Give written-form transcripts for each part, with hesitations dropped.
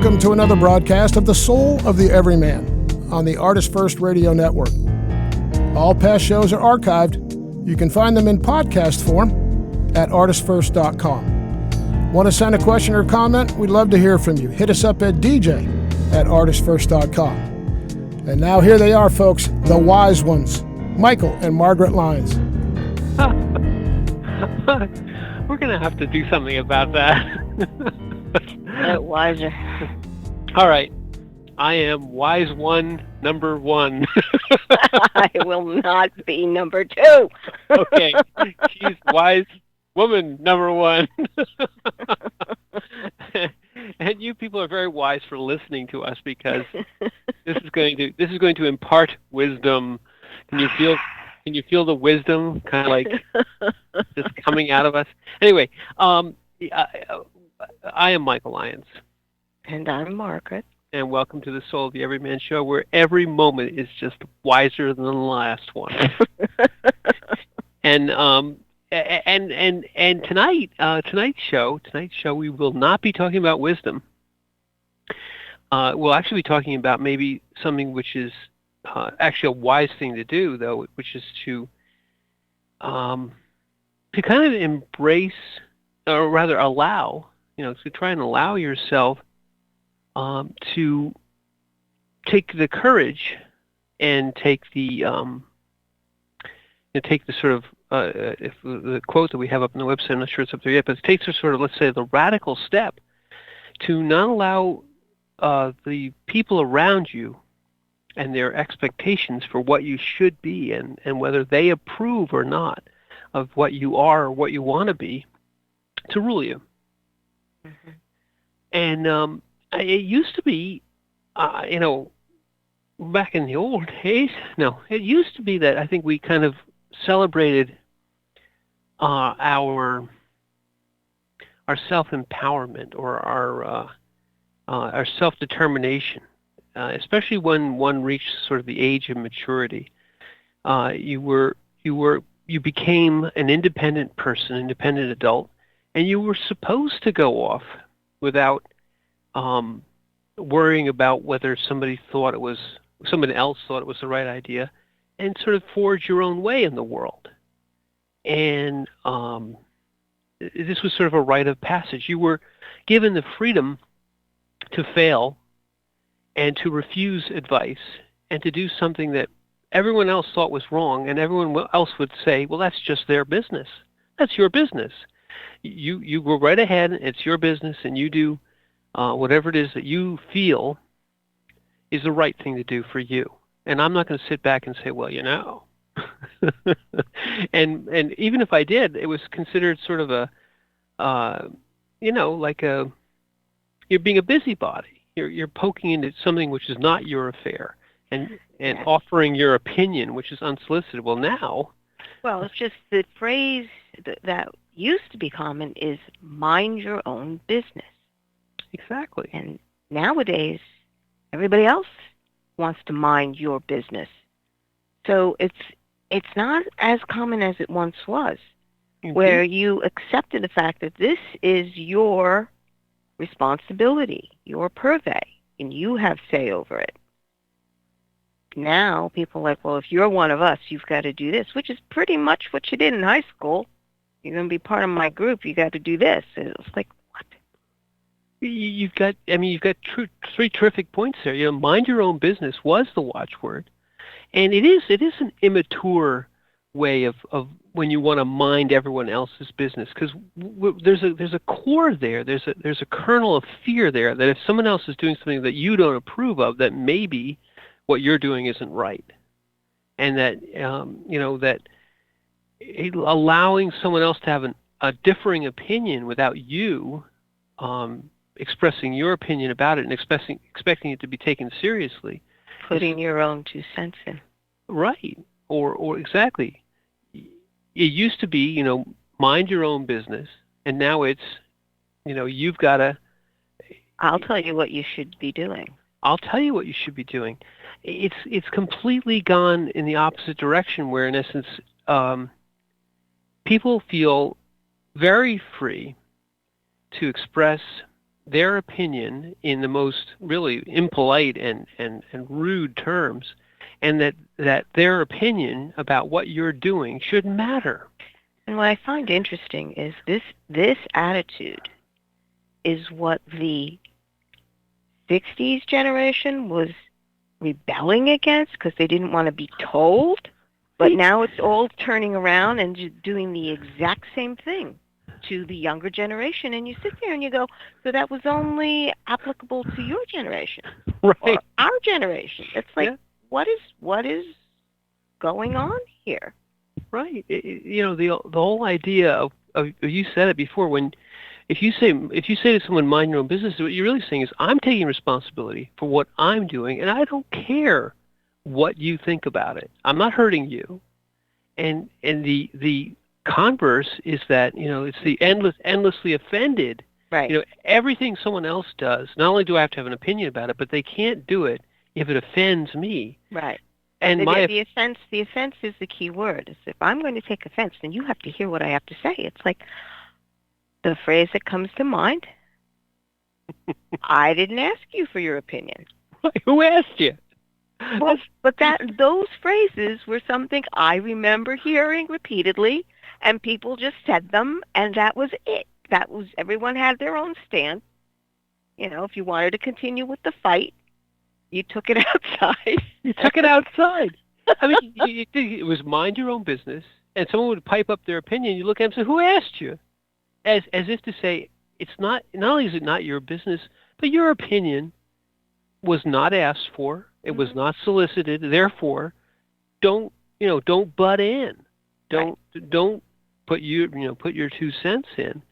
welcome to another broadcast of The Soul of the Everyman on the ArtistFirst Radio Network. All past shows are archived. You can find them in podcast form at ArtistFirst.com. Want to send a question or comment? We'd love to hear from you. Hit us up at DJ@ArtistFirst.com. And now here they are, folks, the wise ones, Michael and Margaret Lyons. We're going to have to do something about that. Wiser. All right. I am wise one, number one. I will not be number two. Okay. She's wise woman, number one. And you people are very wise for listening to us, because this is going to impart wisdom. Can you feel the wisdom kind of like just coming out of us? Anyway, I am Michael Lyons. And I'm Margaret. And welcome to the Soul of the Everyman Show, where every moment is just wiser than the last one. And tonight's show, we will not be talking about wisdom. We'll actually be talking about maybe something which is actually a wise thing to do, though, which is to kind of embrace, or rather allow, to try and allow yourself to take the courage and take the sort of if the quote that we have up on the website, I'm not sure it's up there yet, but it takes the sort of, let's say, the radical step to not allow the people around you and their expectations for what you should be, and whether they approve or not of what you are or what you want to be, to rule you. Mm-hmm. And it used to be, back in the old days, it used to be that I think we kind of celebrated our self-empowerment, or our self-determination, especially when one reached sort of the age of maturity. You became an independent person, independent adult, and you were supposed to go off without worrying about whether somebody else thought it was the right idea, and sort of forge your own way in the world. And this was sort of a rite of passage. You were given the freedom to fail and to refuse advice and to do something that everyone else thought was wrong, and everyone else would say, well, that's just their business. That's your business. You go right ahead, it's your business, and you do whatever it is that you feel is the right thing to do for you. And I'm not going to sit back and say, well, and even if I did, it was considered sort of you're being a busybody. You're poking into something which is not your affair, and offering your opinion, which is unsolicited. Well, now... Well, it's just the phrase that used to be common is mind your own business. Exactly. And nowadays, everybody else wants to mind your business. So it's not as common as it once was, mm-hmm. where you accepted the fact that this is your responsibility, your purvey, and you have say over it. Now people are like, well, if you're one of us, you've got to do this, which is pretty much what you did in high school. You're going to be part of my group. You got to do this. And it's like, what? You've got three terrific points there. Mind your own business was the watchword, and it is an immature way of when you want to mind everyone else's business, because there's a core there. There's a kernel of fear there that if someone else is doing something that you don't approve of, that maybe what you're doing isn't right, and that that allowing someone else to have a differing opinion without you expressing your opinion about it and expecting it to be taken seriously, putting your own 2 cents in, right? Or exactly. It used to be mind your own business, and now it's you've got to. I'll tell you what you should be doing. I'll tell you what you should be doing. It's completely gone in the opposite direction, where in essence people feel very free to express their opinion in the most really impolite and rude terms, and that their opinion about what you're doing should matter. And what I find interesting is this attitude is what the 60s generation was rebelling against because they didn't want to be told. But now it's all turning around and doing the exact same thing to the younger generation. And you sit there and you go, so that was only applicable to your generation, right? Or our generation. It's like, yeah. what is going on here? Right. The whole idea of you said it before, when if you say to someone, mind your own business, what you're really saying is, I'm taking responsibility for what I'm doing, and I don't care what you think about it. I'm not hurting you. And the converse is that, it's the endlessly offended. Right. Everything someone else does, not only do I have to have an opinion about it, but they can't do it if it offends me. Right. And the offense is the key word. It's, if I'm going to take offense, then you have to hear what I have to say. It's like the phrase that comes to mind, I didn't ask you for your opinion. Who asked you? Well, but those phrases were something I remember hearing repeatedly, and people just said them, and that was it. Everyone had their own stand. If you wanted to continue with the fight, you took it outside. You took it outside. I mean, it was mind your own business, and someone would pipe up their opinion. You look at them and say, "Who asked you?" As if to say, it's not only is it not your business, but your opinion was not asked for. It was not solicited. Therefore, don't butt in. Don't put your 2 cents in.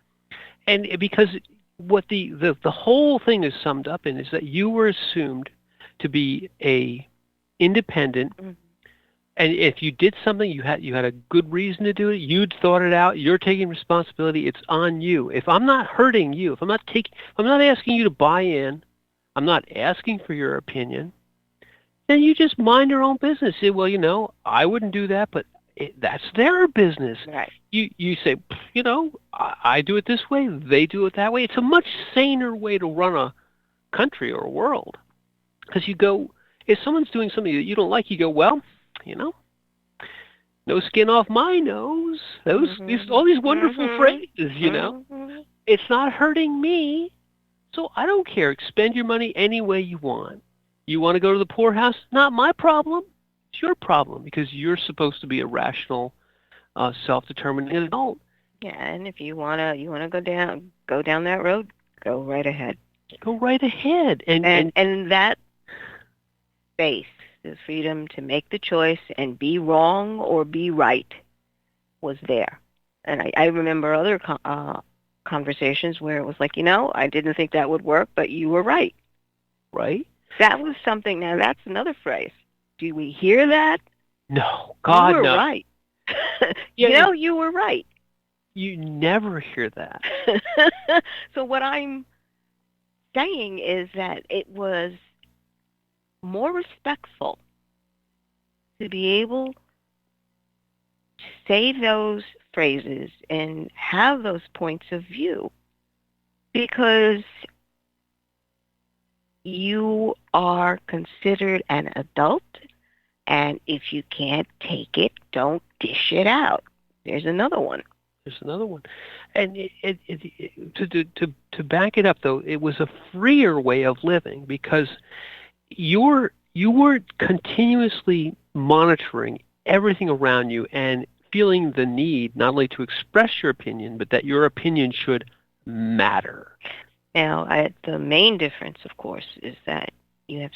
And because what the whole thing is summed up in is that you were assumed to be a independent, and if you did something, you had a good reason to do it. You'd thought it out. You're taking responsibility. It's on you. If I'm not hurting you, if I'm not asking you to buy in, I'm not asking for your opinion, then you just mind your own business. Say, well, I wouldn't do that, but that's their business. Right. You say, I do it this way, they do it that way. It's a much saner way to run a country or a world. Because you go, if someone's doing something that you don't like, you go, well, no skin off my nose. All these wonderful phrases, It's not hurting me, so I don't care. Spend your money any way you want. You want to go to the poorhouse? Not my problem. It's your problem, because you're supposed to be a rational, self-determined adult. Yeah, and if you wanna go down that road, go right ahead. Go right ahead, and that space, the freedom to make the choice and be wrong or be right, was there. And I remember other conversations where it was like, I didn't think that would work, but you were right. Right? That was something. Now that's another phrase. Do we hear that? No, God, no. You were right. You were right. You never hear that. So what I'm saying is that it was more respectful to be able to say those phrases and have those points of view, because you are considered an adult, and if you can't take it, don't dish it out. There's another one. And to back it up, though, it was a freer way of living, because you weren't continuously monitoring everything around you and feeling the need not only to express your opinion, but that your opinion should matter. Now, the main difference, of course, is that you have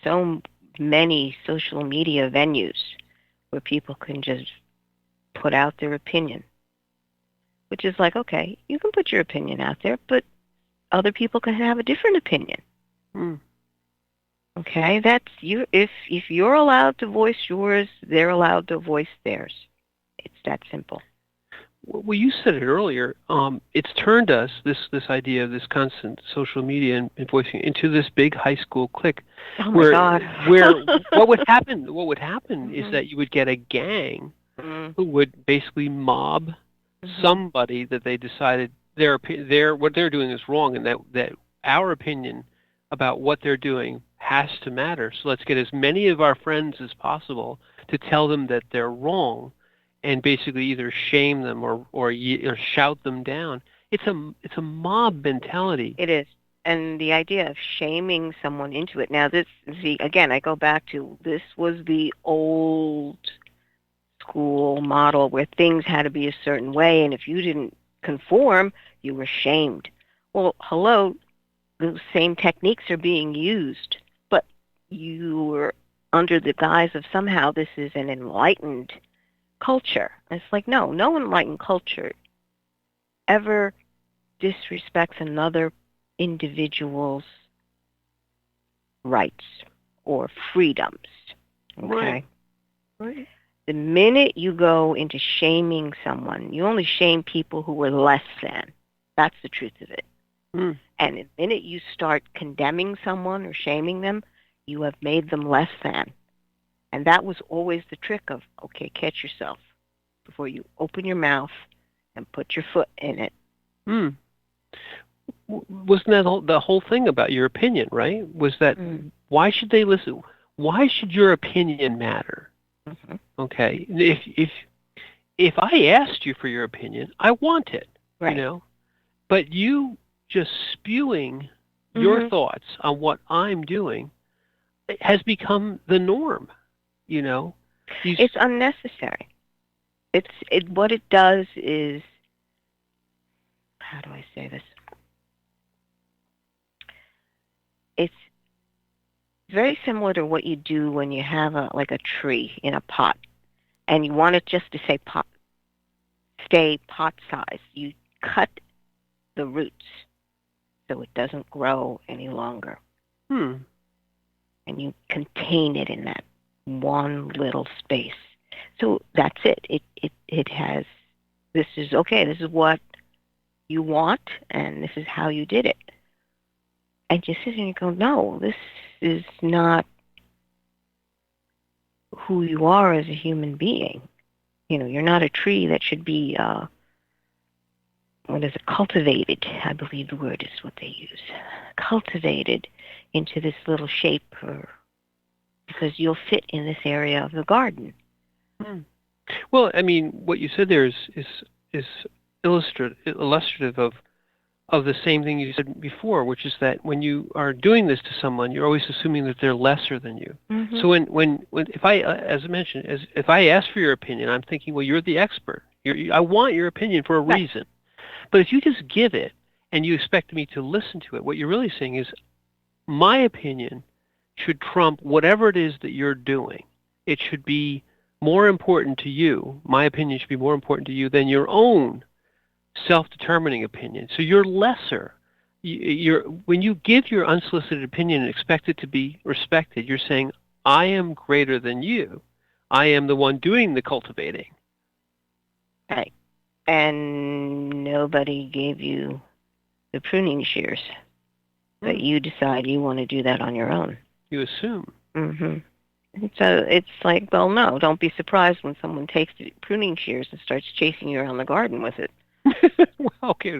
so many social media venues where people can just put out their opinion, which is like, okay, you can put your opinion out there, but other people can have a different opinion. Okay, that's you. If you're allowed to voice yours, they're allowed to voice theirs. It's that simple. Well, you said it earlier. It's turned us, this idea of this constant social media and voicing, into this big high school clique. Oh my God! Where what would happen is that you would get a gang who would basically mob somebody that they decided what they're doing is wrong, and that our opinion about what they're doing has to matter. So let's get as many of our friends as possible to tell them that they're wrong, and basically either shame them or shout them down. It's a mob mentality. It is. And the idea of shaming someone into it. Now, again, I go back to this was the old school model where things had to be a certain way, and if you didn't conform, you were shamed. Well, hello, the same techniques are being used, but you were under the guise of somehow this is an enlightened culture. It's like, no enlightened culture ever disrespects another individual's rights or freedoms. Okay? Right. The minute you go into shaming someone, you only shame people who were less than. That's the truth of it. Mm. And the minute you start condemning someone or shaming them, you have made them less than. And that was always the trick of, okay, catch yourself before you open your mouth and put your foot in it. Mm. Wasn't that the whole thing about your opinion, right? Was that why should they listen? Why should your opinion matter? Mm-hmm. Okay, if I asked you for your opinion, I want it, right. You know, but you just spewing your thoughts on what I'm doing has become the norm, you know. It's unnecessary. What it does is, how do I say this? It's very similar to what you do when you have a tree in a pot, and you want it just to stay pot size. You cut the roots so it doesn't grow any longer. And you contain it in that one little space. So that's it. It has, this is what you want, and this is how you did it. And you sit and you go, no, this is not who you are as a human being. You know, you're not a tree that should be, cultivated, I believe the word is what they use. Cultivated into this little shape, because you'll fit in this area of the garden. Well, I mean, what you said there is illustrative of the same thing you said before, which is that when you are doing this to someone, you're always assuming that they're lesser than you. So when if I, as I mentioned, if I ask for your opinion, I'm thinking, well, you're the expert. I want your opinion for a reason. But if you just give it and you expect me to listen to it, what you're really saying is, my opinion should trump whatever it is that you're doing. It should be more important to you. My opinion should be more important to you than your own self-determining opinion. So you're lesser. When you give your unsolicited opinion and expect it to be respected, you're saying, I am greater than you. I am the one doing the cultivating. Right. And nobody gave you the pruning shears, but you decide you want to do that on your own. You assume. So it's like, well, no, don't be surprised when someone takes the pruning shears and starts chasing you around the garden with it. Well, okay,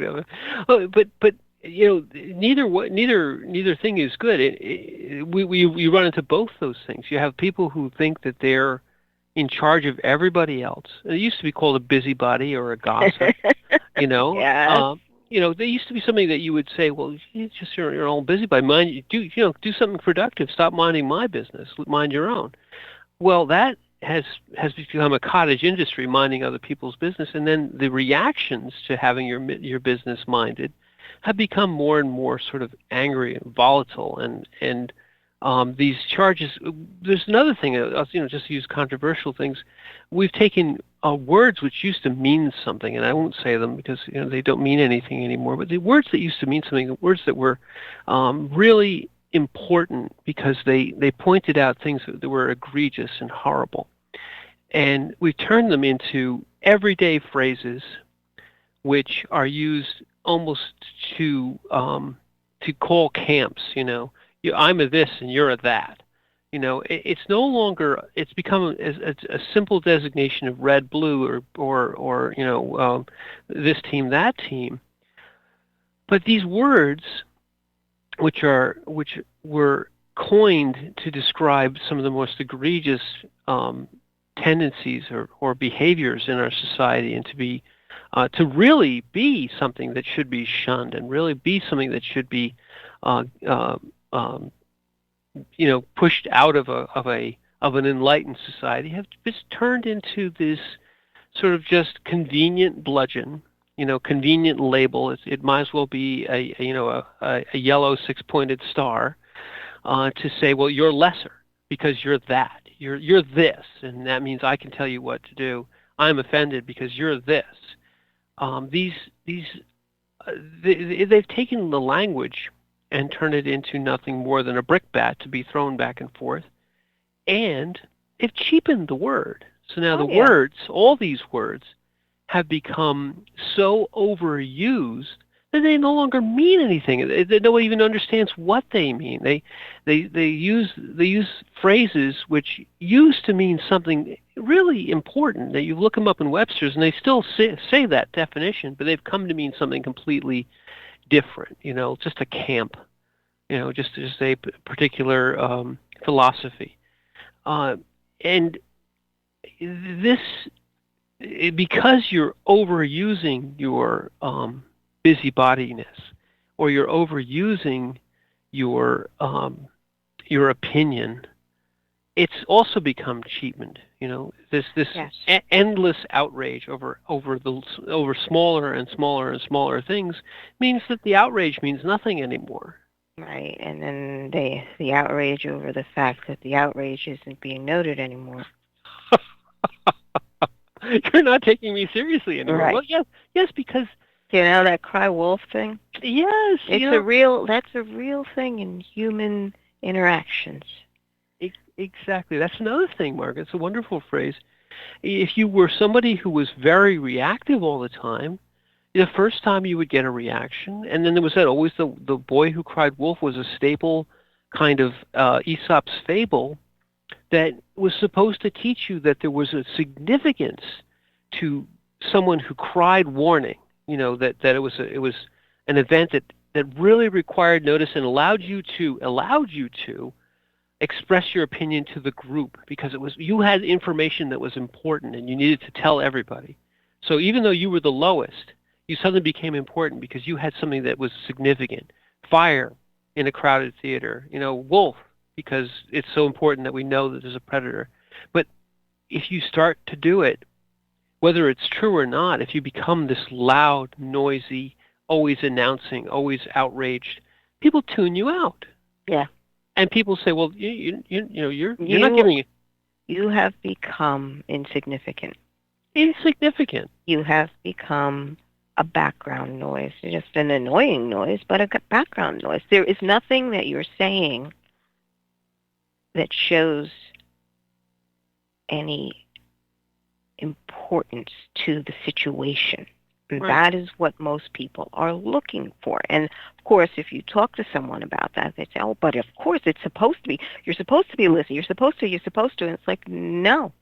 but you know, neither thing is good. We run into both those things. You have people who think that they're in charge of everybody else. It used to be called a busybody or a gossip. You know, you know, there used to be something that you would say, well, you're just your own busybody. Do something productive. Stop minding my business. Mind your own. Well, that has become a cottage industry, minding other people's business, and then the reactions to having your business minded have become more and more sort of angry and volatile, and these charges. There's another thing, just to use controversial things. We've taken words which used to mean something, and I won't say them because they don't mean anything anymore. But the words that used to mean something, the words that were really important because they pointed out things that were egregious and horrible, and we turned them into everyday phrases, which are used almost to call camps. I'm a this and you're a that. It's no longer. It's become a simple designation of red, blue, or this team, that team. But these words which were coined to describe some of the most egregious tendencies or behaviors in our society, and to really be something that should be shunned, and really be something that should be uh, uh, um, pushed out of an enlightened society, have just turned into this sort of just convenient bludgeon, convenient label. It might as well be a yellow six-pointed star, to say, well, you're lesser because you're that. You're this, and that means I can tell you what to do. I'm offended because you're this. These they've taken the language and turned it into nothing more than a brickbat to be thrown back and forth, and they've cheapened the word. So now the words, all these words, have become so overused that they no longer mean anything. Nobody even understands what they mean. They use phrases which used to mean something really important. That you look them up in Webster's and they still say that definition, but they've come to mean something completely different. Just a camp. Just a particular philosophy. And this, because you're overusing your busybodiness, or you're overusing your opinion, it's also become cheapened. This Yes. Endless outrage over smaller and smaller and smaller things means that the outrage means nothing anymore. Right, and then the outrage over the fact that the outrage isn't being noted anymore. You're not taking me seriously anymore. Right. Well, yes, because that cry wolf thing. Yes, that's a real thing in human interactions. Exactly. That's another thing, Margaret. It's a wonderful phrase. If you were somebody who was very reactive all the time, the first time you would get a reaction, and then there was always the boy who cried wolf was a staple kind of Aesop's fable that was supposed to teach you that there was a significance to someone who cried warning. That it was an event that really required notice and allowed you to express your opinion to the group, because you had information that was important and you needed to tell everybody. So even though you were the lowest, you suddenly became important because you had something that was significant. Fire in a crowded theater, wolf, because it's so important that we know that there's a predator. But if you start to do it, whether it's true or not, if you become this loud, noisy, always announcing, always outraged, people tune you out. Yeah. And people say, well, you're not giving it. You have become insignificant. Insignificant. You have become a background noise. Just an annoying noise, but a background noise. There is nothing that you're saying that shows any importance to the situation. And Right. That is what most people are looking for. And of course, if you talk to someone about that, they say, oh, but of course it's supposed to be. You're supposed to be listening. You're supposed to. And it's like, no,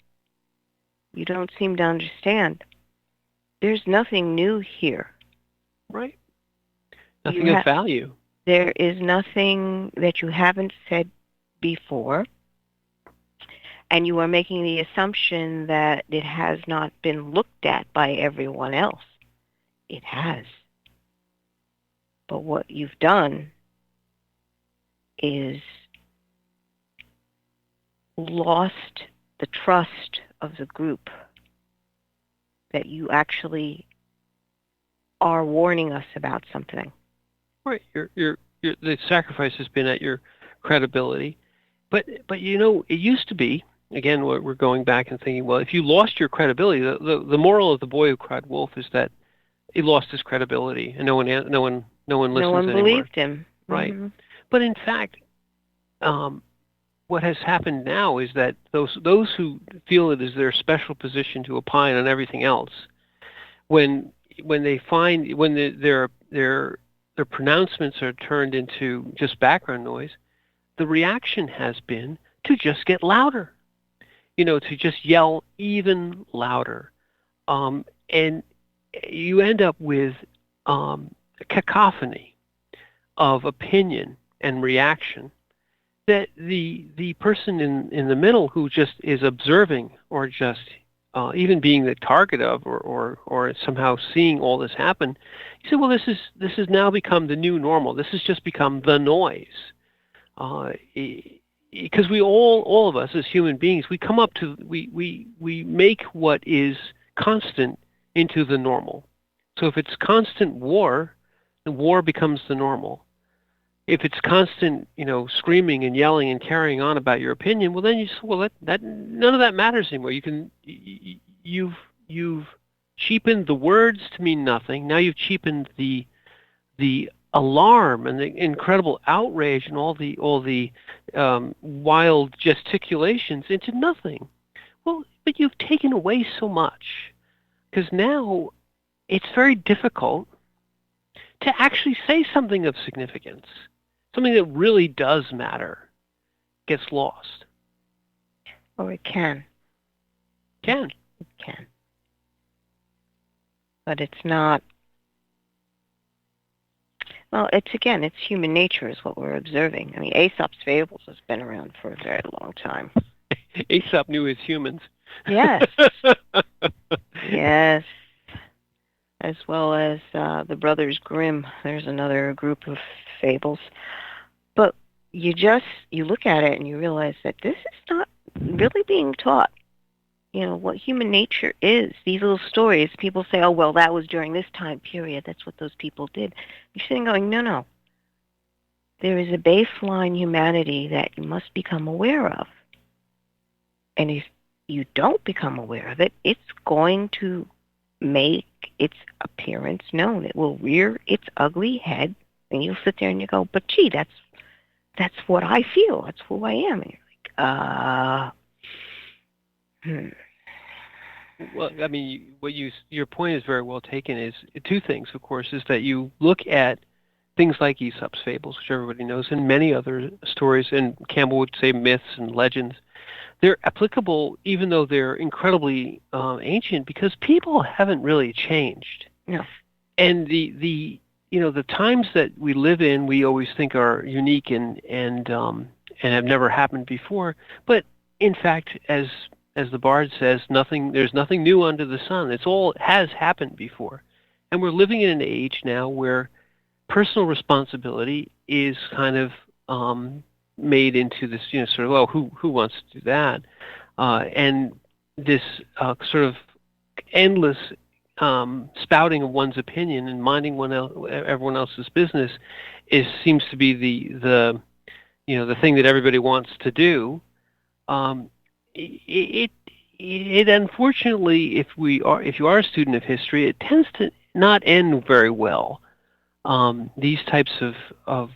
you don't seem to understand. There's nothing new here. Right. Nothing of value. There is nothing that you haven't said before. And you are making the assumption that it has not been looked at by everyone else. It has. But what you've done is lost the trust of the group that you actually are warning us about something. Right. The sacrifice has been at your credibility. But it used to be, again, we're going back and thinking, well, if you lost your credibility, the moral of the boy who cried wolf is that he lost his credibility, and no one listens anymore. No one believed him. Right. Mm-hmm. But in fact, what has happened now is that those who feel it is their special position to opine on everything else, when they find their pronouncements are turned into just background noise, the reaction has been to just get louder, to just yell even louder, and you end up with a cacophony of opinion and reaction, that the person in the middle who just is observing, or just even being the target of, or somehow seeing all this happen, you say, well, this has now become the new normal. This has just become the noise. Because we all of us as human beings, we come up to, we make what is constant into the normal. So if it's constant war, the war becomes the normal. If it's constant, screaming and yelling and carrying on about your opinion, well, then you say, well, that none of that matters anymore. You've cheapened the words to mean nothing. Now you've cheapened the alarm and the incredible outrage and all the wild gesticulations into nothing. Well, but you've taken away so much, because now it's very difficult to actually say something of significance. Something that really does matter gets lost. Oh, it can. It can. But it's not. Well, it's human nature is what we're observing. I mean, Aesop's fables has been around for a very long time. Aesop knew his humans. Yes. Yes. As well as the Brothers Grimm. There's another group of fables. But you look at it and you realize that this is not really being taught. What human nature is. These little stories, people say, oh, well, that was during this time period. That's what those people did. You're sitting going, no. There is a baseline humanity that you must become aware of. And if you don't become aware of it, it's going to make its appearance known. It will rear its ugly head, and you'll sit there and you go, but gee, that's what I feel. That's who I am. And you're like, Well, I mean, your point is very well taken. Is two things, of course, is that you look at things like Aesop's fables, which everybody knows, and many other stories, and Campbell would say myths and legends. They're applicable, even though they're incredibly ancient, because people haven't really changed. No. And the times that we live in, we always think are unique and have never happened before. But in fact, as the Bard says, there's nothing new under the sun. It's all has happened before. And we're living in an age now where personal responsibility is kind of made into this, sort of, well, who wants to do that? And this sort of endless spouting of one's opinion and minding everyone else's business seems to be the thing that everybody wants to do. It unfortunately, if you are a student of history, it tends to not end very well. These types of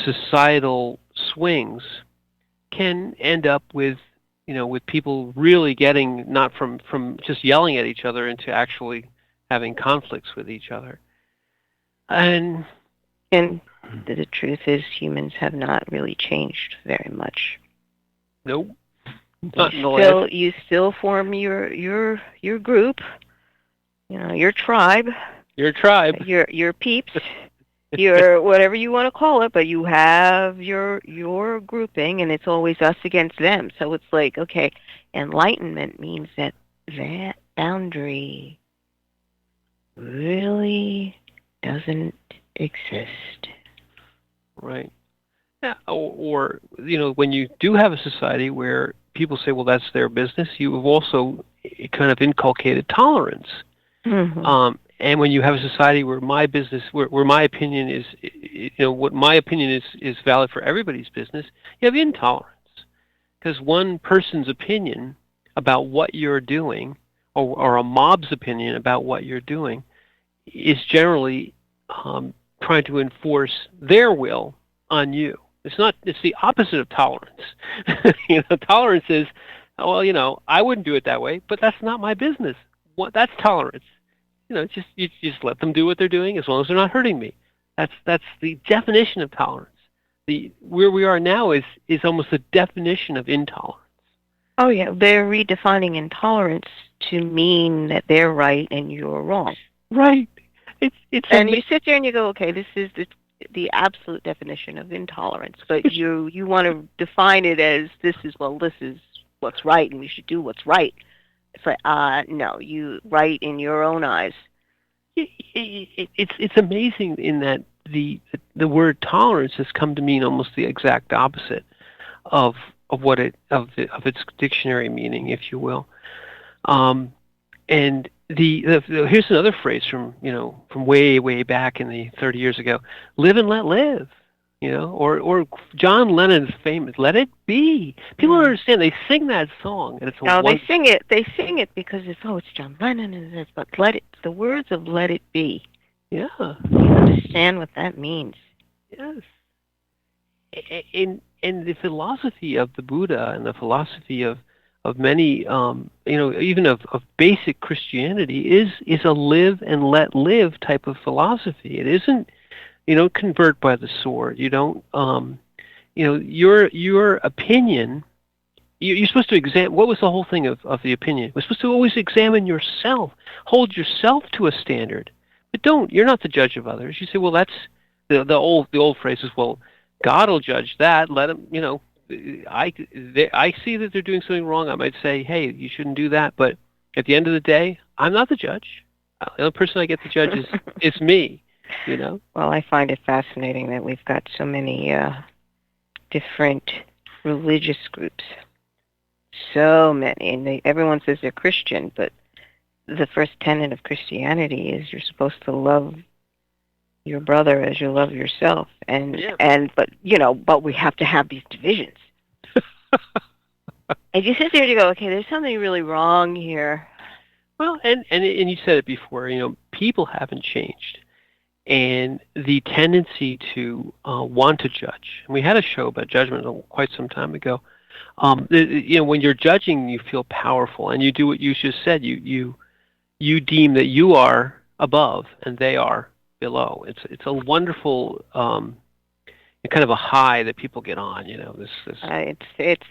societal swings can end up with people really getting, not from just yelling at each other, into actually having conflicts with each other. And the truth is, humans have not really changed very much. Nope. You still form your group, your tribe. Your tribe. Your peeps. Your whatever you want to call it, but you have your grouping, and it's always us against them. So it's like, okay, enlightenment means that boundary really doesn't exist. Right. Yeah. Or when you do have a society where people say, well, that's their business, you have also kind of inculcated tolerance. Mm-hmm. And when you have a society where my opinion is, what my opinion is valid for everybody's business, you have intolerance. Because one person's opinion about what you're doing, or a mob's opinion about what you're doing, is generally trying to enforce their will on you. It's the opposite of tolerance. Tolerance is, well, I wouldn't do it that way, but that's not my business. That's tolerance. You just let them do what they're doing as long as they're not hurting me. That's the definition of tolerance. Where we are now is almost the definition of intolerance. Oh yeah, they're redefining intolerance to mean that they're right and you're wrong. Right. And you sit there and you go, okay, this is the absolute definition of intolerance, but you want to define it as this is what's right, and we should do what's right. It's like, no, you right in your own eyes. It's amazing in that the word tolerance has come to mean almost the exact opposite of its dictionary meaning, if you will. And here's another phrase from way back in the 30 years ago: "Live and let live." Or John Lennon's famous "Let It Be." People don't understand. They sing that song, and it's they sing it. They sing it because it's John Lennon, and but the words of "Let It Be." Yeah. You understand what that means? Yes. And the philosophy of the Buddha and the philosophy of many, even of basic Christianity is a live and let live type of philosophy. It isn't, you don't convert by the sword. You don't, your opinion. You're supposed to examine. What was the whole thing of the opinion? We're supposed to always examine yourself, hold yourself to a standard, but you're not the judge of others. You say, well, that's the old phrase is, well, God will judge that. Let him, I see that they're doing something wrong. I might say, hey, you shouldn't do that. But at the end of the day, I'm not the judge. The only person I get to judge is me. Well, I find it fascinating that we've got so many different religious groups. So many, and everyone says they're Christian, but the first tenet of Christianity is you're supposed to love your brother as you love yourself, but we have to have these divisions. And you sit there and you go, okay, there's something really wrong here. Well, and you said it before, people haven't changed, and the tendency to want to judge. And we had a show about judgment quite some time ago. When you're judging, you feel powerful, and you do what you just said. You deem that you are above and they are below. It's a wonderful kind of a high that people get on. It's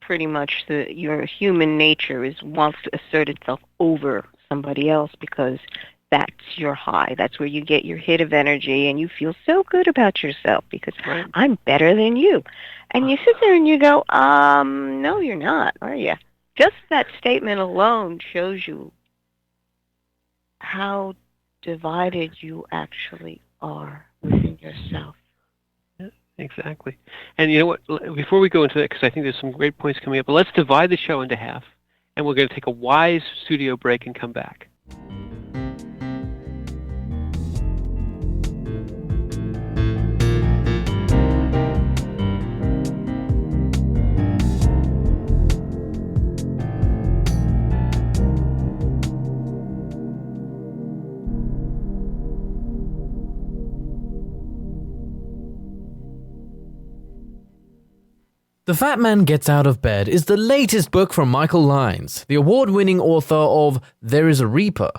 pretty much your human nature wants to assert itself over somebody else because that's your high. That's where you get your hit of energy, and you feel so good about yourself because I'm better than you. And you sit there and you go, no, you're not, are you? Just that statement alone shows you how divided you actually are within yourself. Yeah, exactly. And you know what? Before we go into that, because I think there's some great points coming up, but let's divide the show into half, and we're going to take a wise studio break and come back. The Fat Man Gets Out of Bed is the latest book from Michael Lyons, the award-winning author of There is a Reaper.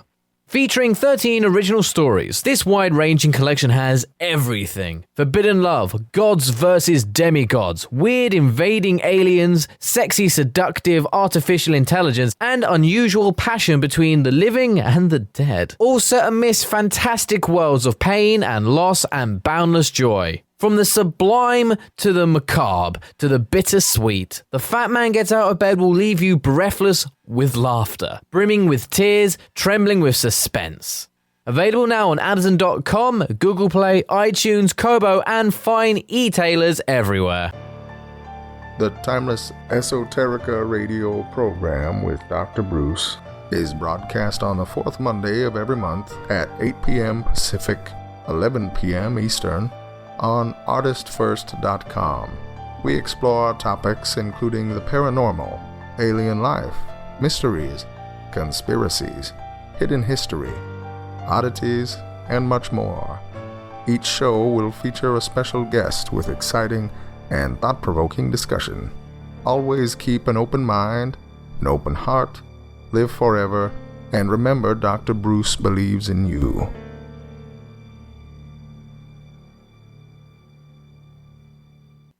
Featuring 13 original stories, this wide-ranging collection has everything. Forbidden love, gods versus demigods, weird invading aliens, sexy seductive artificial intelligence, and unusual passion between the living and the dead. All set amidst fantastic worlds of pain and loss and boundless joy. From the sublime to the macabre to the bittersweet, The Fat Man Gets Out of Bed will leave you breathless with laughter, brimming with tears, trembling with suspense. Available now on Amazon.com, Google Play, iTunes, Kobo, and fine e-tailers everywhere. The Timeless Esoterica radio program with Dr. Bruce is broadcast on the fourth Monday of every month at 8 p.m. Pacific, 11 p.m. Eastern, on ArtistFirst.com. We explore topics including the paranormal, alien life, mysteries, conspiracies, hidden history, oddities, and much more. Each show will feature a special guest with exciting and thought-provoking discussion. Always keep an open mind, an open heart, live forever, and remember Dr. Bruce believes in you.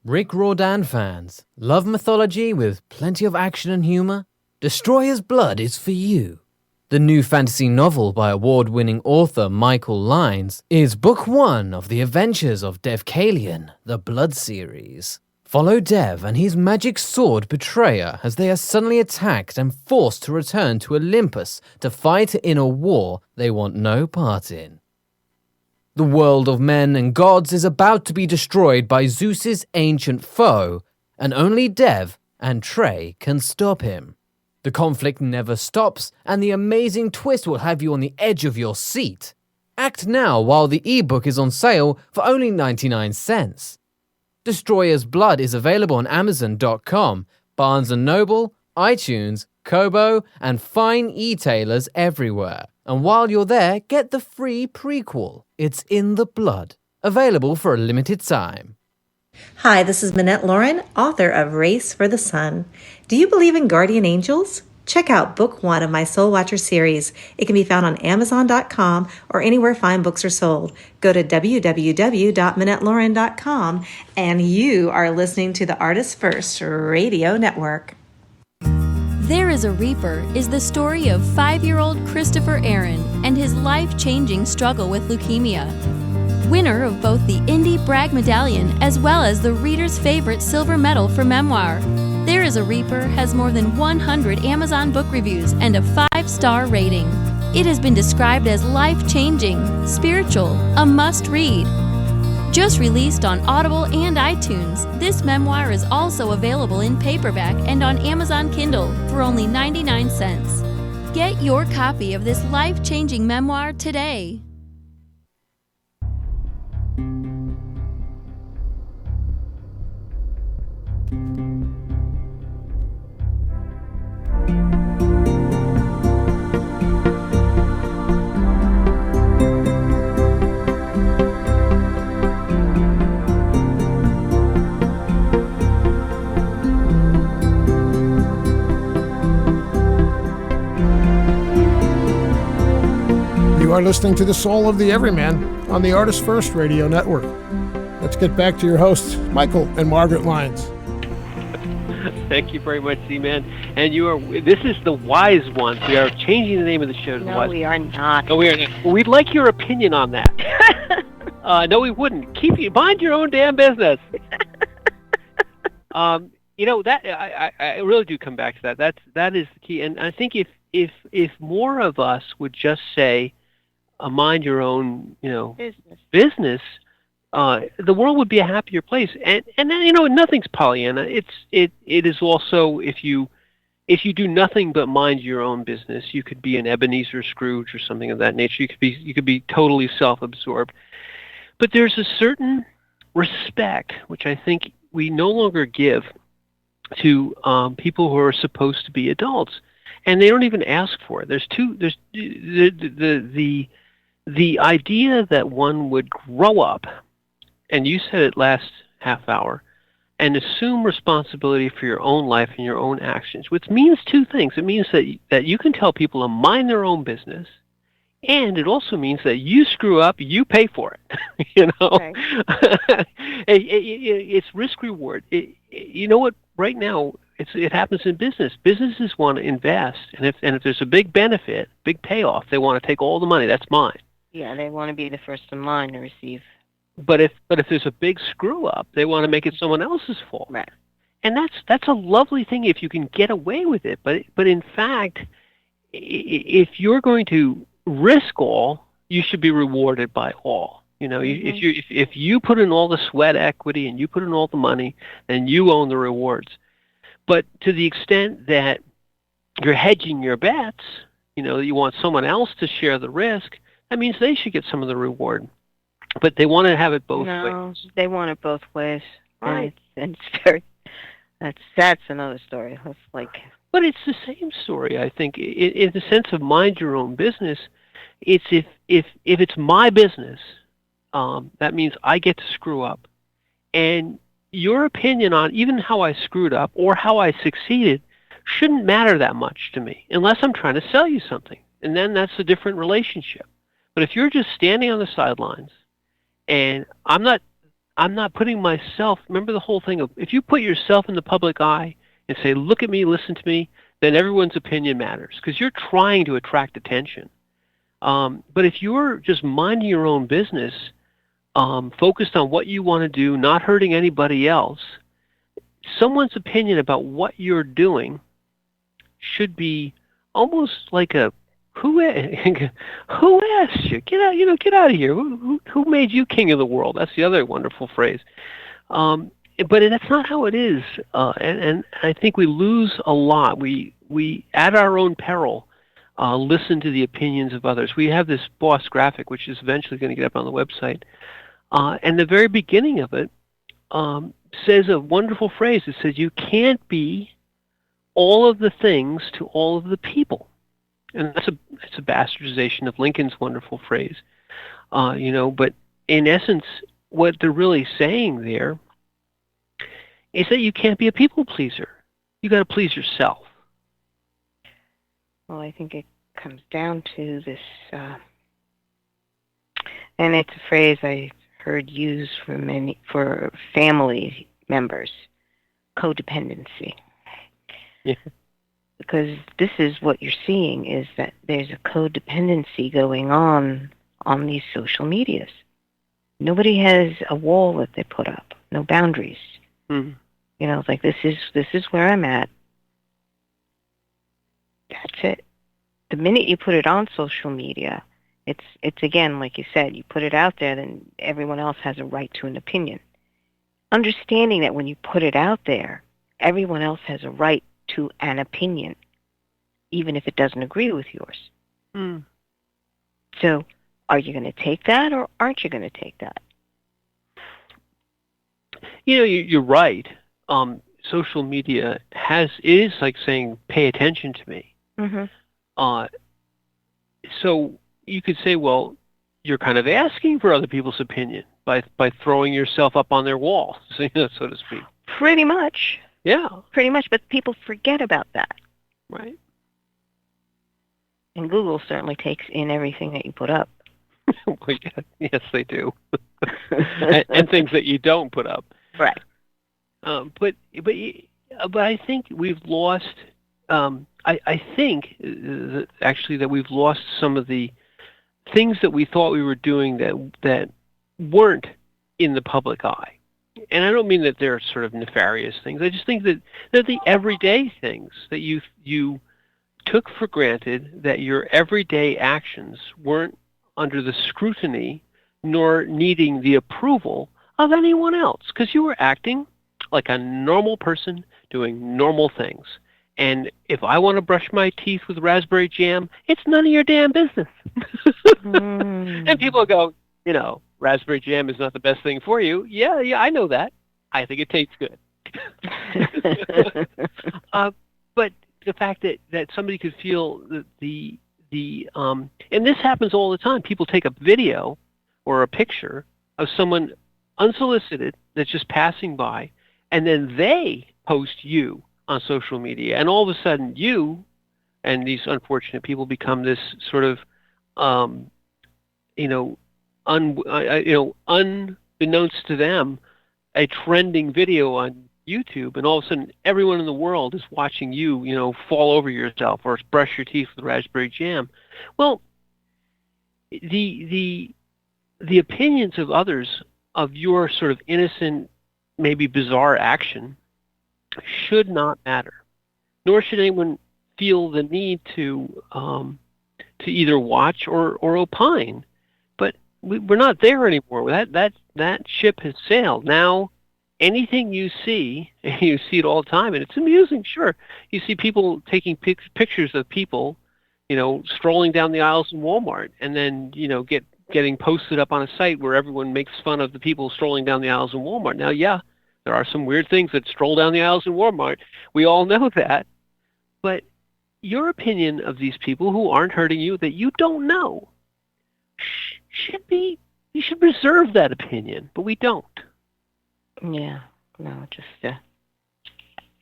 Rick Riordan fans, love mythology with plenty of action and humor? Destroyer's Blood is for you. The new fantasy novel by award-winning author Michael Lynes is Book 1 of the adventures of Dev Kalian, the Blood series. Follow Dev and his magic sword Betrayer as they are suddenly attacked and forced to return to Olympus to fight in a war they want no part in. The world of men and gods is about to be destroyed by Zeus's ancient foe, and only Dev and Trey can stop him. The conflict never stops, and the amazing twist will have you on the edge of your seat. Act now while the ebook is on sale for only 99 cents. Destroyer's Blood is available on Amazon.com, Barnes & Noble, iTunes, Kobo, and fine e-tailers everywhere. And while you're there, get the free prequel, It's in the Blood, available for a limited time. Hi, this is Minette Lauren, author of Race for the Sun. Do you believe in guardian angels? Check out Book 1 of my Soul Watcher series. It can be found on Amazon.com or anywhere fine books are sold. Go to www.minettelauren.com, and you are listening to the ArtistFirst Radio Network. There is a Reaper is the story of 5-year-old Christopher Aaron and his life-changing struggle with leukemia. Winner of both the Indie Bragg Medallion as well as the reader's favorite silver medal for memoir, There is a Reaper has more than 100 Amazon book reviews and a 5-star rating. It has been described as life-changing, spiritual, a must-read. Just released on Audible and iTunes, this memoir is also available in paperback and on Amazon Kindle for only 99 cents. Get your copy of this life-changing memoir today. You are listening to The Soul of the Everyman on the ArtistFirst Radio Network. Let's get back to your hosts, Michael and Margaret Lynes. Thank you very much, Z-Man. And this is the wise ones. We are changing the name of the show to the No, wise. we are not. No, we are not. We'd like your opinion on that. No, we wouldn't. Mind your own damn business. That I really do come back to that. That is the key. And I think if more of us would just say, mind your own, business, the world would be a happier place. And then, nothing's Pollyanna. It is also, if you do nothing but mind your own business, you could be an Ebenezer Scrooge or something of that nature. You could be totally self-absorbed. But there's a certain respect which I think we no longer give to people who are supposed to be adults, and they don't even ask for it. There's the idea that one would grow up, and you said it last half hour, and assume responsibility for your own life and your own actions, which means two things. It means that you can tell people to mind their own business, and it also means that you screw up, you pay for it. Right. It's risk reward. You know what? Right now, it happens in business. Businesses want to invest, and if there's a big benefit, big payoff, they want to take all the money. That's mine. Yeah, they want to be the first in line to receive. But if there's a big screw up, they want to make it someone else's fault. Right. And that's a lovely thing if you can get away with it. But in fact, if you're going to risk all, you should be rewarded by all. If you put in all the sweat equity and you put in all the money, then you own the rewards. But to the extent that you're hedging your bets, you want someone else to share the risk, that means they should get some of the reward. But they want to have it both ways. No, they want it both ways. Right. And it's very, that's another story. That's like... But it's the same story, I think. In the sense of mind your own business, it's if it's my business, that means I get to screw up. And your opinion on even how I screwed up or how I succeeded shouldn't matter that much to me, unless I'm trying to sell you something. And then that's a different relationship. But if you're just standing on the sidelines, and I'm not putting myself, remember the whole thing of, if you put yourself in the public eye and say, look at me, listen to me, then everyone's opinion matters because you're trying to attract attention. But if you're just minding your own business, focused on what you want to do, not hurting anybody else, someone's opinion about what you're doing should be almost like a who asked you? Get out, get out of here. Who made you king of the world? That's the other wonderful phrase. But that's not how it is, and I think we lose a lot. We at our own peril listen to the opinions of others. We have this boss graphic, which is eventually going to get up on the website, and the very beginning of it says a wonderful phrase. It says, "You can't be all of the things to all of the people," and that's a bastardization of Lincoln's wonderful phrase, But in essence, what they're really saying there is that you can't be a people pleaser. You got to please yourself. Well, I think it comes down to this, and it's a phrase I heard used for family members, codependency. Yeah. Because this is what you're seeing, is that there's a codependency going on these social medias. Nobody has a wall that they put up, no boundaries. Mm-hmm. It's like, this is where I'm at. That's it. The minute you put it on social media, it's again, like you said, you put it out there, then everyone else has a right to an opinion. Understanding that when you put it out there, everyone else has a right to an opinion, even if it doesn't agree with yours. Mm. So, are you going to take that, or aren't you going to take that? You're right. Social media is like saying, "Pay attention to me." Mm-hmm. So you could say, well, you're kind of asking for other people's opinion by throwing yourself up on their wall, so to speak. Pretty much. Yeah. Pretty much, but people forget about that. Right. And Google certainly takes in everything that you put up. Well, yes, they do. and things that you don't put up. Right. But I think we've lost. I think actually that we've lost some of the things that we thought we were doing that weren't in the public eye. And I don't mean that they're sort of nefarious things. I just think that they're the everyday things that you took for granted, that your everyday actions weren't under the scrutiny nor needing the approval of anyone else, because you were acting like a normal person doing normal things. And if I want to brush my teeth with raspberry jam, it's none of your damn business. And people go, raspberry jam is not the best thing for you. Yeah, I know that. I think it tastes good. But the fact that somebody could feel the and this happens all the time. People take a video or a picture of someone unsolicited that's just passing by, and then they post you on social media, and all of a sudden you and these unfortunate people become this sort of unbeknownst to them, a trending video on YouTube, and all of a sudden everyone in the world is watching you, fall over yourself or brush your teeth with raspberry jam. Well, the opinions of others of your sort of innocent, maybe bizarre action should not matter, nor should anyone feel the need to either watch or opine. But we're not there anymore. That ship has sailed. Now, anything you see, and you see it all the time, and it's amusing, sure. You see people taking pictures of people, strolling down the aisles in Walmart, and then, getting posted up on a site where everyone makes fun of the people strolling down the aisles in Walmart. Now, yeah, there are some weird things that stroll down the aisles in Walmart. We all know that. But your opinion of these people who aren't hurting you, that you don't know, you should reserve that opinion, but we don't. Yeah, no, just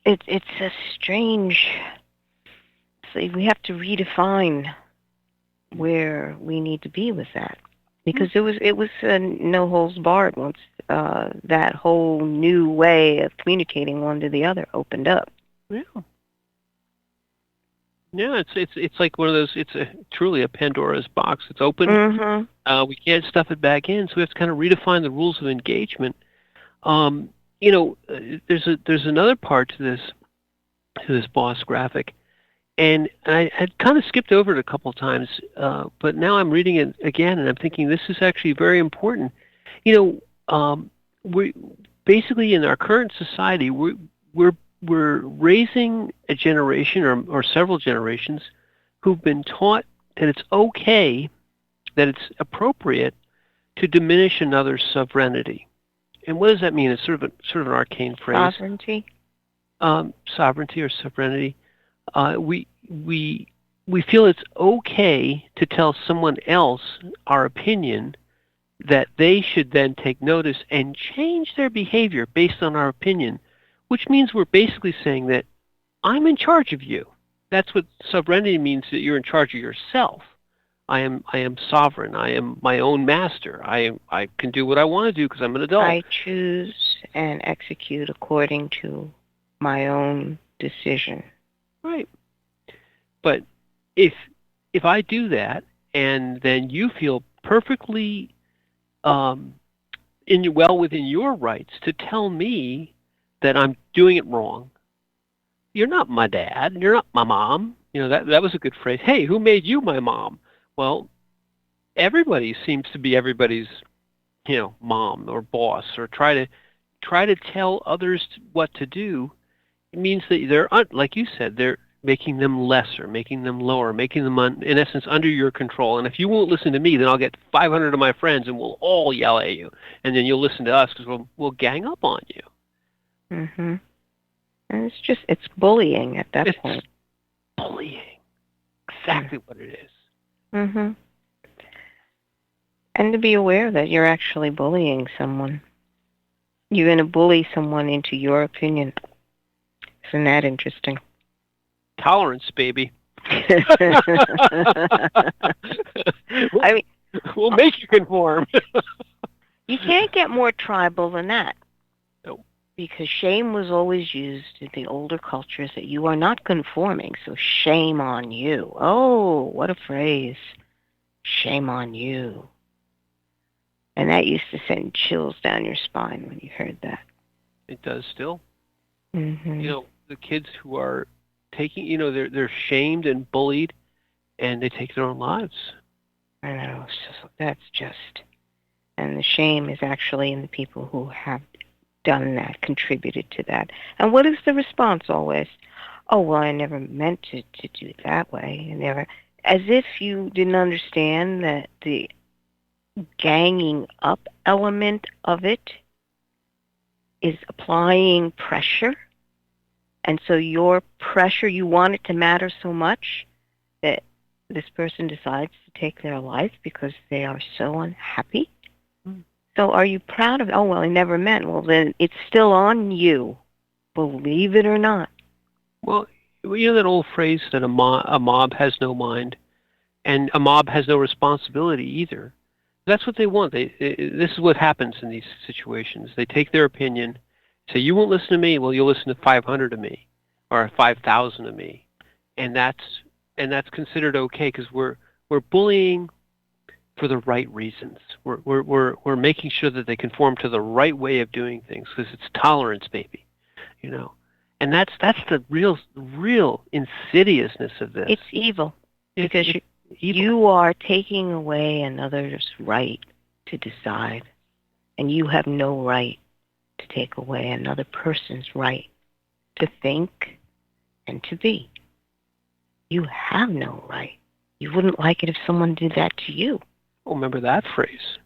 it's a strange. So we have to redefine where we need to be with that, because it was no holds barred once that whole new way of communicating one to the other opened up. Yeah. Yeah, it's like one of those. It's truly a Pandora's box. It's open. Mm-hmm. We can't stuff it back in, so we have to kind of redefine the rules of engagement. There's another part to this boss graphic, and I had kind of skipped over it a couple of times, but now I'm reading it again, and I'm thinking this is actually very important. We basically in our current society we're raising a generation or several generations who've been taught that it's okay, that it's appropriate to diminish another's sovereignty. And what does that mean? It's sort of an arcane phrase. Sovereignty. Sovereignty or sovereignty. We feel it's okay to tell someone else our opinion, that they should then take notice and change their behavior based on our opinion, which means we're basically saying that I'm in charge of you. That's what sovereignty means, that you're in charge of yourself. I am sovereign. I am my own master. I can do what I want to do because I'm an adult. I choose and execute according to my own decision. Right. But if I do that, and then you feel perfectly within your rights to tell me that I'm doing it wrong, you're not my dad. You're not my mom. That was a good phrase. Hey, who made you my mom? Well, everybody seems to be everybody's, mom or boss, or try to tell others what to do. It means that they're, like you said, they're making them lesser, making them lower, making them, in essence, under your control. And if you won't listen to me, then I'll get 500 of my friends and we'll all yell at you. And then you'll listen to us because we'll gang up on you. Mm-hmm. And it's bullying at that point. Bullying. Exactly what it is. Mm-hmm. And to be aware that you're actually bullying someone. You're going to bully someone into your opinion. Isn't that interesting? Tolerance, baby. We'll make you conform. You can't get more tribal than that. No. Because shame was always used in the older cultures, that you are not conforming, so shame on you. Oh, what a phrase. Shame on you. And that used to send chills down your spine when you heard that. It does still. Mm-hmm. The kids who are taking, they're shamed and bullied, and they take their own lives. I know. That's just... And the shame is actually in the people who have done that, contributed to that. And what is the response always? Oh, well, I never meant to do it that way. As if you didn't understand that the ganging up element of it is applying pressure. And so your pressure, you want it to matter so much that this person decides to take their life because they are so unhappy. So are you proud of it? Oh, well, I never meant. Well, then it's still on you, believe it or not. Well, that old phrase that a mob has no mind, and a mob has no responsibility either. That's what they want. This is what happens in these situations. They take their opinion, say, you won't listen to me. Well, you'll listen to 500 of me, or 5,000 of me, and that's considered okay because we're bullying for the right reasons. We're making sure that they conform to the right way of doing things because it's tolerance, baby, And that's the real insidiousness of this. It's evil because you are taking away another's right to decide, and you have no right to take away another person's right to think and to be. You have no right. You wouldn't like it if someone did that to you. Oh, remember that phrase.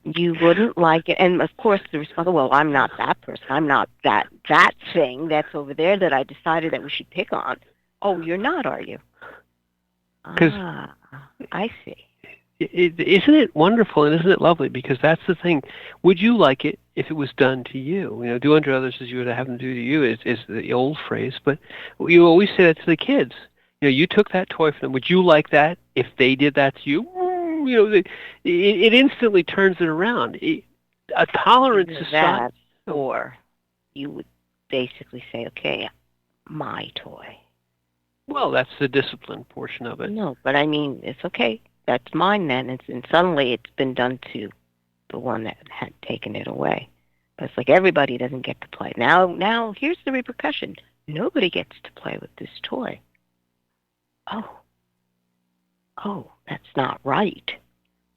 You wouldn't like it. And, of course, the response, well, I'm not that person. I'm not that thing that's over there that I decided that we should pick on. Oh, you're not, are you? I see. Isn't it wonderful and isn't it lovely? Because that's the thing. Would you like it if it was done to you? Do unto others as you would have them do to you is the old phrase. But you always say that to the kids. You took that toy from them. Would you like that if they did that to you? It instantly turns it around. A tolerant society. Or you would basically say, okay, my toy. Well, that's the discipline portion of it. No, but I mean, it's okay. That's mine then. And suddenly it's been done to the one that had taken it away. But it's like everybody doesn't get to play. Now here's the repercussion. Nobody gets to play with this toy. Oh, that's not right.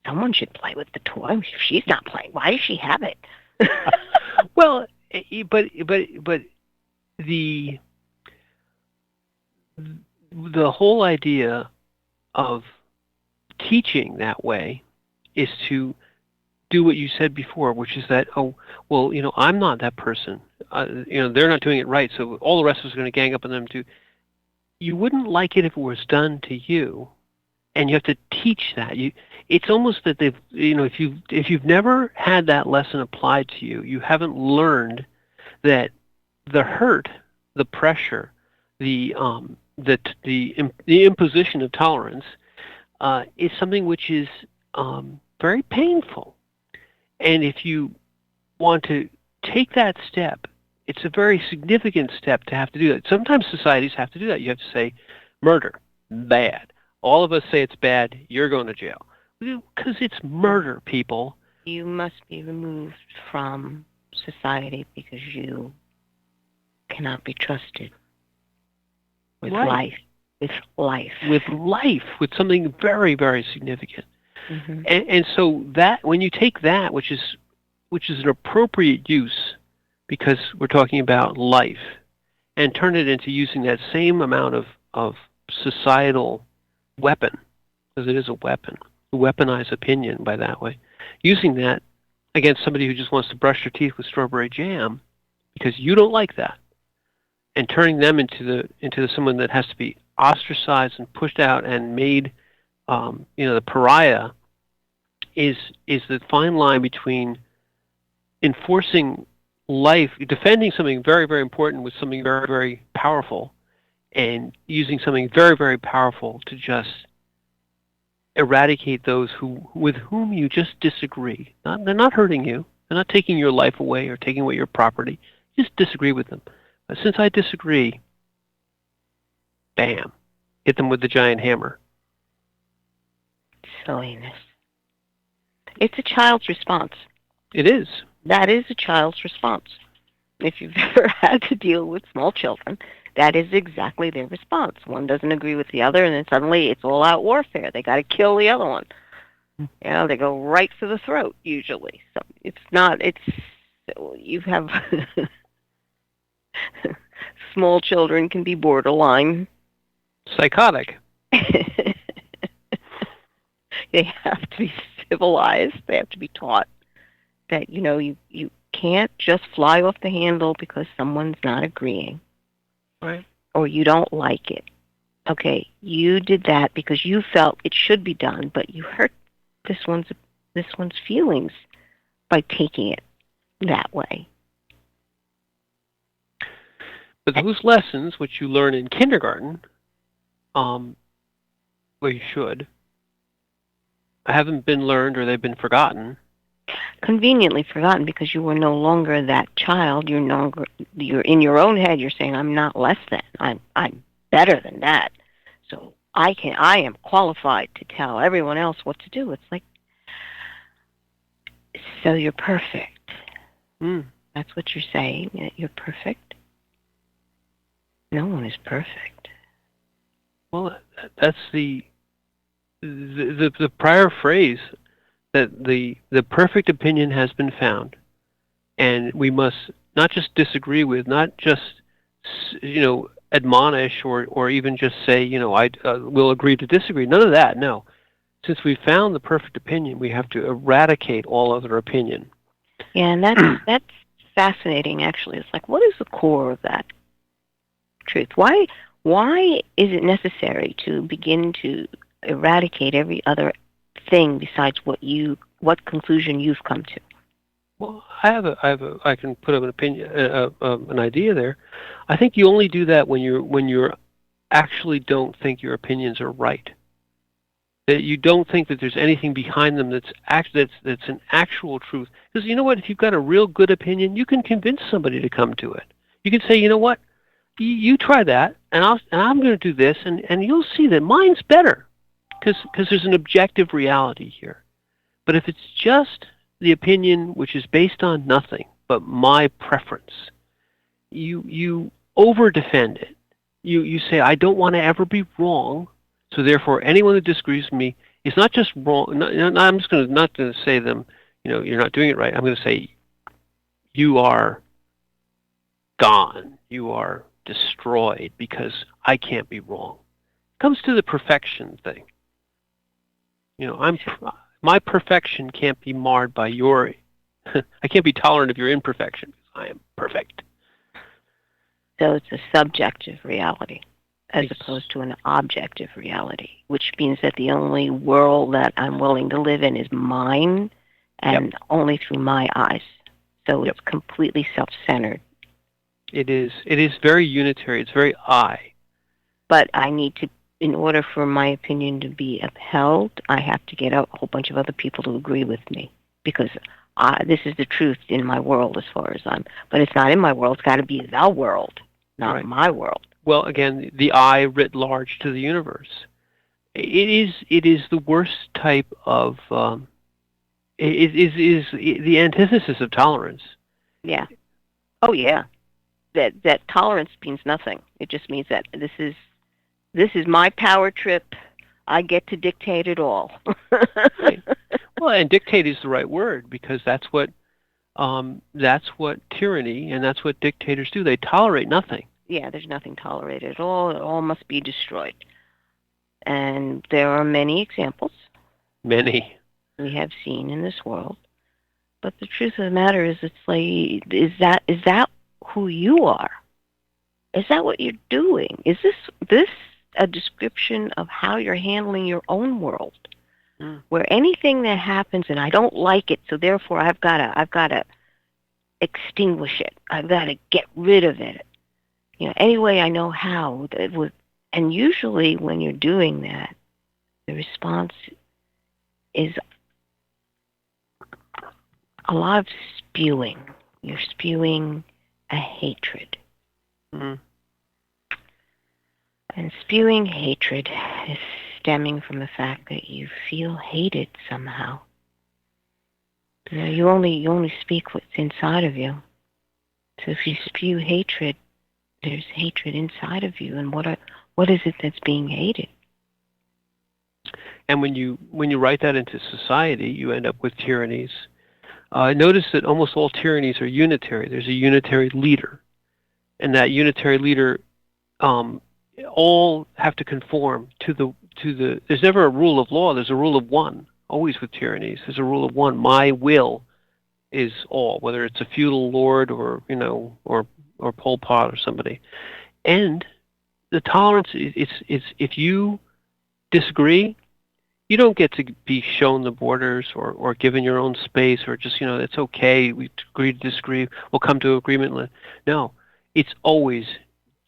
Someone should play with the toy. If she's not playing, why does she have it? Well, but the whole idea of teaching that way is to do what you said before, which is that, I'm not that person. They're not doing it right, so all the rest of us are going to gang up on them too. You wouldn't like it if it was done to you, and you have to teach that. It's almost that if you've never had that lesson applied to you, you haven't learned that the hurt, the pressure, the imposition of tolerance is something which is very painful. And if you want to take that step, it's a very significant step to have to do that. Sometimes societies have to do that. You have to say, murder, bad. All of us say it's bad, you're going to jail. Because it's murder, people. You must be removed from society because you cannot be trusted with life. With life. With something very, very significant. Mm-hmm. And so that when you take that, which is an appropriate use, because we're talking about life, and turn it into using that same amount of societal weapon, because it is a weapon, weaponize opinion by that way, using that against somebody who just wants to brush their teeth with strawberry jam because you don't like that, and turning them into someone that has to be ostracized and pushed out and made the pariah, is the fine line between enforcing life, defending something very, very important with something very, very powerful, and using something very, very powerful to just eradicate those with whom you just disagree. They're not hurting you. They're not taking your life away or taking away your property. You just disagree with them. But since I disagree, bam, hit them with the giant hammer. Silliness. It's a child's response. It is. That is a child's response. If you've ever had to deal with small children, that is exactly their response. One doesn't agree with the other, and then suddenly it's all-out warfare. They got to kill the other one. They go right for the throat, usually. So you have small children can be borderline psychotic. They have to be civilized. They have to be taught that, you can't just fly off the handle because someone's not agreeing. Right. Or you don't like it. Okay, you did that because you felt it should be done, but you hurt this one's feelings by taking it that way. But those lessons, which you learn in kindergarten, where you should, haven't been learned or they've been forgotten. Conveniently forgotten because you were no longer that child. You're in your own head. You're saying, "I'm not less than. I'm better than that. So I am qualified to tell everyone else what to do." It's like, so you're perfect. That's what you're saying. That you're perfect. No one is perfect. Well, that's the prior phrase, that the perfect opinion has been found, and we must not just disagree with, not just admonish or even just say I will agree to disagree. None of that. No, since we found the perfect opinion, we have to eradicate all other opinion. Yeah, and that's fascinating. Actually, it's like, what is the core of that truth? Why is it necessary to begin to eradicate every other thing besides what conclusion you've come to? Well, I can put up an opinion, an idea there. I think you only do that when you're actually don't think your opinions are right. That you don't think that there's anything behind them that's an actual truth. Because you know what? If you've got a real good opinion, you can convince somebody to come to it. You can say, you know what? you try that, and I'm going to do this, and you'll see that mine's better, because there's an objective reality here. But if it's just the opinion which is based on nothing but my preference, you over defend it. You say, I don't want to ever be wrong, so therefore anyone that disagrees with me is not just wrong. I'm just not going to say them, you're not doing it right. I'm going to say, you are gone. You are destroyed because I can't be wrong. It comes to the perfection thing. My perfection can't be marred by your. I can't be tolerant of your imperfection because I am perfect. So it's a subjective reality as opposed to an objective reality, which means that the only world that I'm willing to live in is mine and only through my eyes. So it's completely self-centered. It is very unitary. It's very I. But I need to, in order for my opinion to be upheld, I have to get a whole bunch of other people to agree with me, because this is the truth in my world as far as but it's not in my world. It's got to be the world, not my world. Well, again, the I writ large to the universe. It is the worst type of, it is the antithesis of tolerance. Yeah. Oh, yeah. That tolerance means nothing. It just means that this is my power trip. I get to dictate it all. Right. Well, and dictate is the right word, because that's what tyranny and that's what dictators do. They tolerate nothing. Yeah, there's nothing tolerated at all. It all must be destroyed. And there are many examples. Many. We have seen in this world. But the truth of the matter is, it's like, is that who you are? Is that what you're doing? Is this a description of how you're handling your own world? Where anything that happens and I don't like it, so therefore I've got to extinguish it. I've got to get rid of it. Any way I know how. And usually when you're doing that, the response is a lot of spewing. You're spewing a hatred. Mm-hmm. And spewing hatred is stemming from the fact that you feel hated somehow. You only speak what's inside of you. So if you spew hatred, there's hatred inside of you. And what is it that's being hated? And when you write that into society, you end up with tyrannies. Notice that almost all tyrannies are unitary. There's a unitary leader, and that unitary leader all have to conform to the. There's never a rule of law. There's a rule of one. Always with tyrannies, there's a rule of one. My will is all, whether it's a feudal lord or Pol Pot or somebody. And the tolerance is if you disagree, you don't get to be shown the borders or given your own space or just, it's okay, we agree to disagree, we'll come to agreement. No, it's always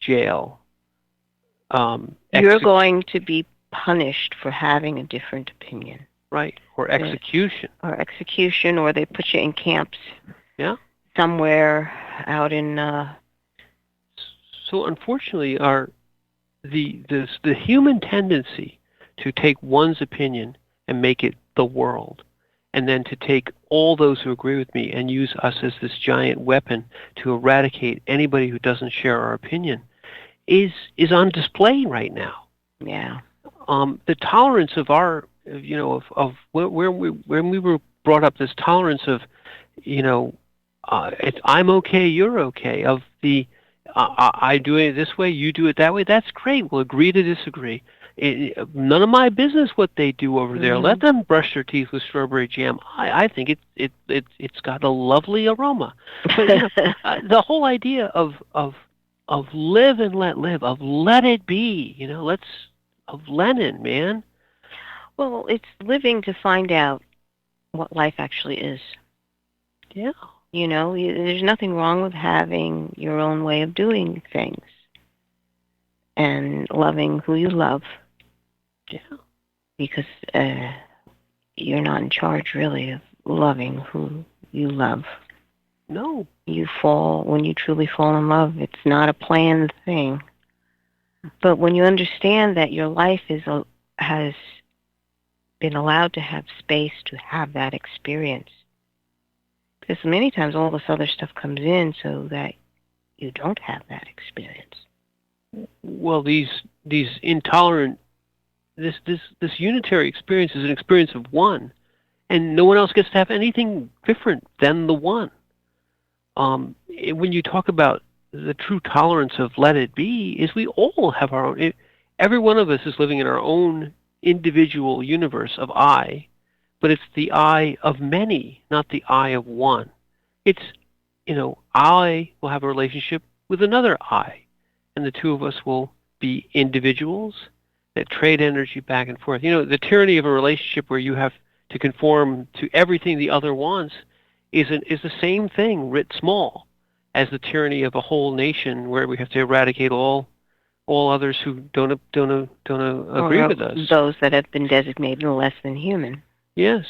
jail. You're going to be punished for having a different opinion. Right, or execution. Or they put you in camps. Yeah. Somewhere out in... So unfortunately, the human tendency to take one's opinion and make it the world, and then to take all those who agree with me and use us as this giant weapon to eradicate anybody who doesn't share our opinion, is on display right now. Yeah. The tolerance of our, of when we were brought up, this tolerance of, I'm okay, you're okay, of the I do it this way, you do it that way. That's great. We'll agree to disagree. None of my business what they do over there. Let them brush their teeth with strawberry jam. I think it's got a lovely aroma. But the whole idea of live and let live, of let it be. Of Lenin, man. Well, it's living to find out what life actually is. Yeah. There's nothing wrong with having your own way of doing things and loving who you love. Yeah. Because you're not in charge, really, of loving who you love. No. When you truly fall in love, it's not a planned thing. But when you understand that your life has been allowed to have space to have that experience, because many times all this other stuff comes in so that you don't have that experience. Well, these intolerant, this unitary experience is an experience of one, and no one else gets to have anything different than the one. When you talk about the true tolerance of let it be, is we all have our own. Every one of us is living in our own individual universe of I, but it's the I of many, not the I of one. It's, I will have a relationship with another I, and the two of us will be individuals that trade energy back and forth. The tyranny of a relationship where you have to conform to everything the other wants is the same thing writ small as the tyranny of a whole nation where we have to eradicate all others who don't agree with us. Those that have been designated less than human. Yes.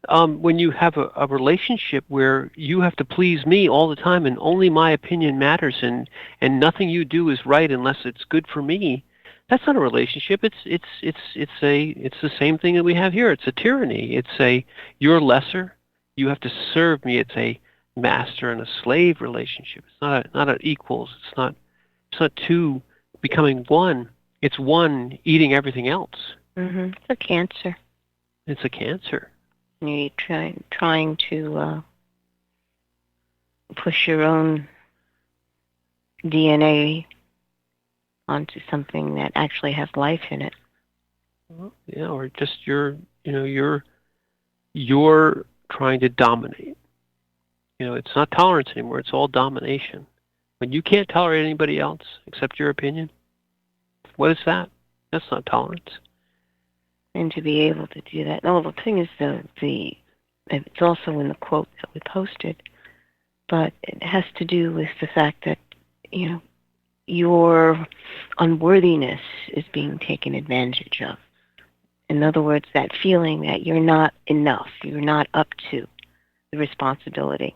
When you have a relationship where you have to please me all the time and only my opinion matters and nothing you do is right unless it's good for me, that's not a relationship. It's the same thing that we have here. It's a tyranny. It's you're lesser, you have to serve me. It's a master and a slave relationship. It's not an equals. It's not two becoming one. It's one eating everything else. Mm-hmm. It's a cancer. It's a cancer. You're trying to push your own DNA onto something that actually has life in it. Yeah, or just you're trying to dominate. It's not tolerance anymore. It's all domination. When you can't tolerate anybody else except your opinion, what is that? That's not tolerance. And to be able to do that. No, the thing is, it's also in the quote that we posted, but it has to do with the fact that, your unworthiness is being taken advantage of. In other words, that feeling that you're not enough, you're not up to the responsibility.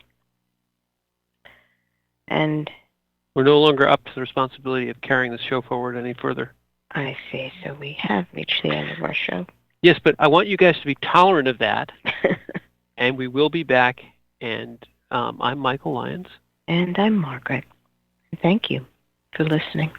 And we're no longer up to the responsibility of carrying the show forward any further. I see. So we have reached the end of our show. Yes, but I want you guys to be tolerant of that. And we will be back. And I'm Michael Lyons. And I'm Margaret. Thank you for listening.